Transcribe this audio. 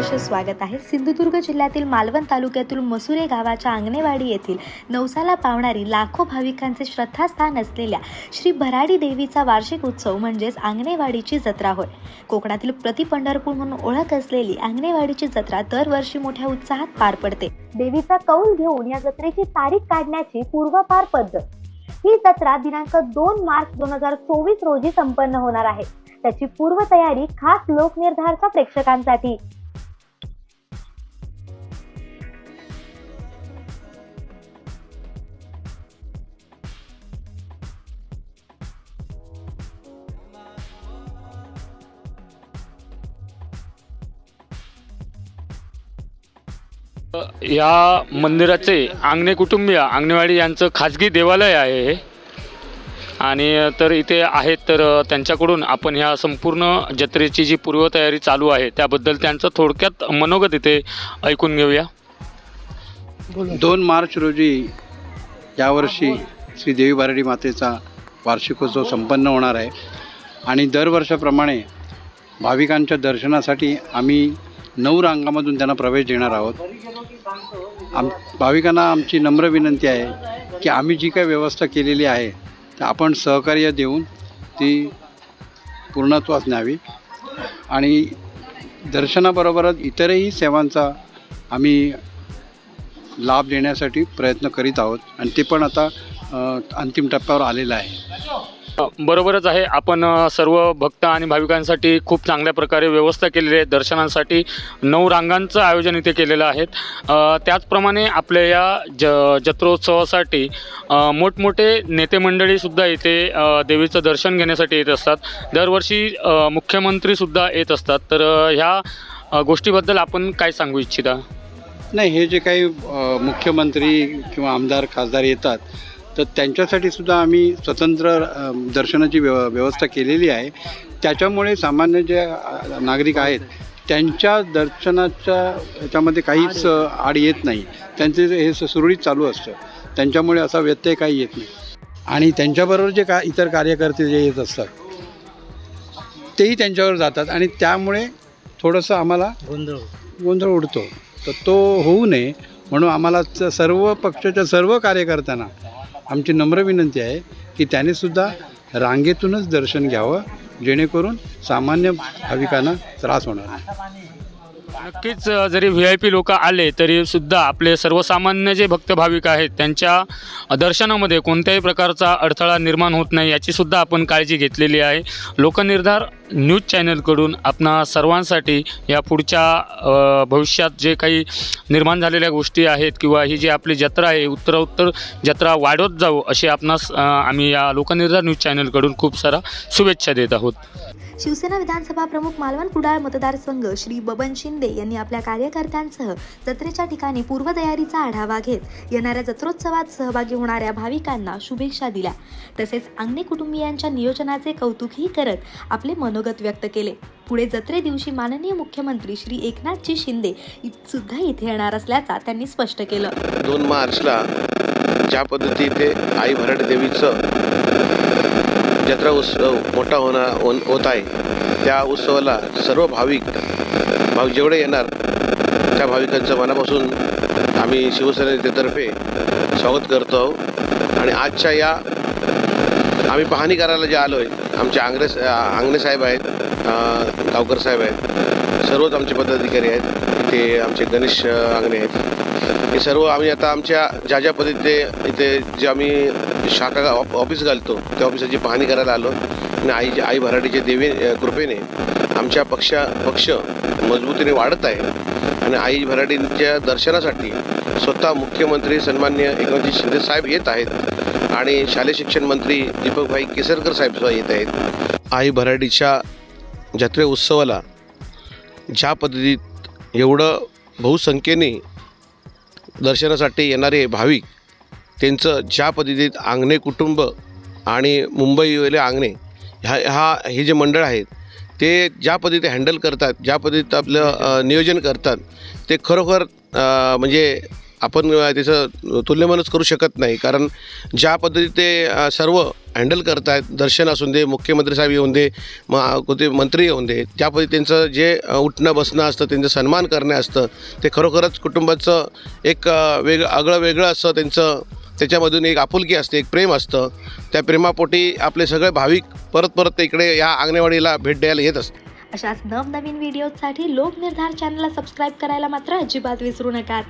सहर्ष स्वागत आहे। सिंधुदुर्ग जिल्ह्यातील मालवण तालुक्यातील मसुरे गावाच्या अंगणेवाडी येथील नवसाला पावणारी लाखो भाविकांचे श्रद्धास्थान असलेल्या श्री भराडी देवीचा वार्षिक उत्सव म्हणजेच अंगणेवाडीची जत्रा होय। कोकणातील प्रति पंढरपूर म्हणून ओळख असलेली अंगणेवाडीची जत्रा दरवर्षी मोठ्या उत्साहात पार पडते। देवीचा कौल घेऊन या जत्रेची तारीख काढण्याची पूर्वपार पद्धत। ही जत्रा दिनांक 2 मार्च 2024 रोजी संपन्न होणार आहे। त्याची पूर्वतयारी खास लोकनिर्धारच्या प्रेक्षकांसाठी। या मंदिराचे अंगणे कुटुंबीय अंगणेवाडी यांचं खाजगी देवालय आहे आणि तर इथे आहेत तर त्यांच्याकडून आपण ह्या संपूर्ण जत्रेची जी पूर्वतयारी चालू आहे त्याबद्दल त्यांचं थोडक्यात मनोगत इथे ऐकून घेऊया। 2 मार्च रोजी यावर्षी श्री देवी भराडी मातेचा वार्षिकोत्सव संपन्न होणार आहे आणि दरवर्षाप्रमाणे भाविकांच्या दर्शनासाठी आम्ही 9 रांगामधून त्यांना प्रवेश देणार आहोत। भाविकांना आमची नम्र विनंती आहे की आम्ही जी काही व्यवस्था केलेली आहे तर आपण सहकार्य देऊन ती पूर्णत्वास न्यावी आणि दर्शनाबरोबरच इतरही सेवांचा आम्ही लाभ देण्यासाठी प्रयत्न करीत आहोत आणि ते पण आता अंतिम टप्प्यावर आलेलं आहे। बरोबरच आहे। आपण सर्व भक्त आणि भाविकांसाठी खूप चांगल्या प्रकारे व्यवस्था केलेली आहे। दर्शनासाठी 9 रांगांचं आयोजन इथे केलेलं आहे। त्याचप्रमाणे आपल्या या जत्रोत्सवासाठी मोठमोठे नेते मंडळीसुद्धा इथे देवीचं दर्शन घेण्यासाठी येत असतात। दरवर्षी मुख्यमंत्रीसुद्धा येत असतात। तर ह्या गोष्टीबद्दल आपण काय सांगू इच्छिता? नाही, हे जे काही मुख्यमंत्री किंवा आमदार खासदार येतात तर त्यांच्यासाठी सुद्धा आम्ही स्वतंत्र दर्शनाची व्यवस्था केलेली आहे। त्याच्यामुळे सामान्य जे नागरिक आहेत त्यांच्या दर्शनाच्या ह्याच्यामध्ये काहीच आड येत नाही। त्यांचे हे सुरळीत चालू असतं, त्यांच्यामुळे असा व्यत्यय काही येत नाही आणि त्यांच्याबरोबर जे इतर कार्यकर्ते जे येत असतात तेही त्यांच्यावर जातात आणि त्यामुळे थोडंसं आम्हाला गोंधळ उडतो। तर तो होऊ नये म्हणून आम्हाला सर्व पक्षाच्या सर्व कार्यकर्त्यांना आमची नम्र विनंती आहे की त्यानेसुद्धा रांगेतूनच दर्शन घ्यावं जेणेकरून सामान्य भाविकांना त्रास होणार नाही। नक्कीच जरी VIP लोक आले तरी सुद्धा आपले सर्वसामान्य जे भक्त भाविक आहेत त्यांच्या दर्शनामध्ये कोणत्याही प्रकारचा अडथळा निर्माण होत नाही याची सुद्धा आपण काळजी घेतलेली आहे। लोकनिर्धार न्यूज चॅनलकडून आपणा सर्वांसाठी या पुढच्या भविष्यात जे काही निर्माण झालेल्या गोष्टी आहेत किंवा ही जी आपली जत्रा आहे उत्तरोत्तर जत्रा वाढवत जाऊ अशी आपणास आम्ही या लोकनिर्धार न्यूज चॅनलकडून खूप सारा शुभेच्छा देत आहोत। शिवसेना विधानसभा प्रमुख मालवण कुडाळ मतदारसंघ श्री बबन शिंदे यांनी आपल्या कार्यकर्त्यांसह जत्रेच्या ठिकाणी पूर्वतयारीचा आढावा घेत येणाऱ्या जत्रोत्सवात सहभागी होणाऱ्या भाविकांना शुभेच्छा दिल्या। तसेच अंगणे कुटुंबियांच्या नियोजनाचे कौतुकही करत आपले मनोगत व्यक्त केले। पुढे जत्रे दिवशी माननीय मुख्यमंत्री श्री एकनाथजी शिंदे सुद्धा इथे येणार असल्याचा त्यांनी स्पष्ट केलं। 2 मार्चला ज्या पद्धतीने आई भराडी देवीचं जत्रा उत्सव मोठा होत आहे त्या उत्सवाला सर्व भाविक जेवढे येणार त्या भाविकांचं मनापासून आम्ही शिवसेनेतर्फे स्वागत करतो आहोत। आणि आजच्या या आम्ही पाहणी करायला जे आलो आहे आमचे अंगणे साहेब आहेत, गावकर साहेब आहेत, सर्वच आमचे पदाधिकारी आहेत, ते आमचे गणेश अंगणे आहेत। हे सर्व आम्ही आता आमच्या ज्या पद्धतीने इथे जे आम्ही शाखा ऑफिस घालतो त्या ऑफिसाची पाहणी करायला आलो आणि आई भराडीच्या देवी कृपेने आमच्या पक्ष मजबूतीने वाढत आहे आणि आई भराडींच्या दर्शनासाठी स्वतः मुख्यमंत्री सन्माननीय एकनाथजी शिंदे साहेब येत आहेत आणि शालेय शिक्षण मंत्री दीपकभाई केसरकर साहेब सुद्धा येत आहेत। आई भराडीच्या जत्रे उत्सवाला ज्या पद्धतीत एवढं बहुसंख्येने दर्शनासाठी येणारे भाविक त्यांचं ज्या पद्धतीत अंगणे कुटुंब आणि मुंबईवरील अंगणे हे जे मंडळ आहेत ते ज्या पद्धतीने हँडल करतात, ज्या पद्धतीत आपलं नियोजन करतात ते खरोखर म्हणजे आपण त्याचं तुल्यमानच करू शकत नाही. कारण ज्या पद्धतीने ते सर्व हँडल करत आहेत, दर्शन असून दे, मुख्यमंत्री साहेब येऊन दे, कोणते मंत्री येऊन दे, त्या पद्धती त्यांचं जे उठणं बसणं असतं, त्यांचं सन्मान करणं असतं, ते खरोखरच कुटुंबाचं एक आगळं वेगळं असं त्यांचं, त्याच्यामधून एक आपुलकी असते, एक प्रेम असतं. त्या प्रेमापोटी आपले सगळे भाविक परत परत इकडे या अंगणेवाडीला भेट द्यायला येत असतात. अशाच नवनवीन व्हिडिओसाठी लोकनिर्धार चॅनलला सबस्क्राईब करायला मात्र अजिबात विसरू नका.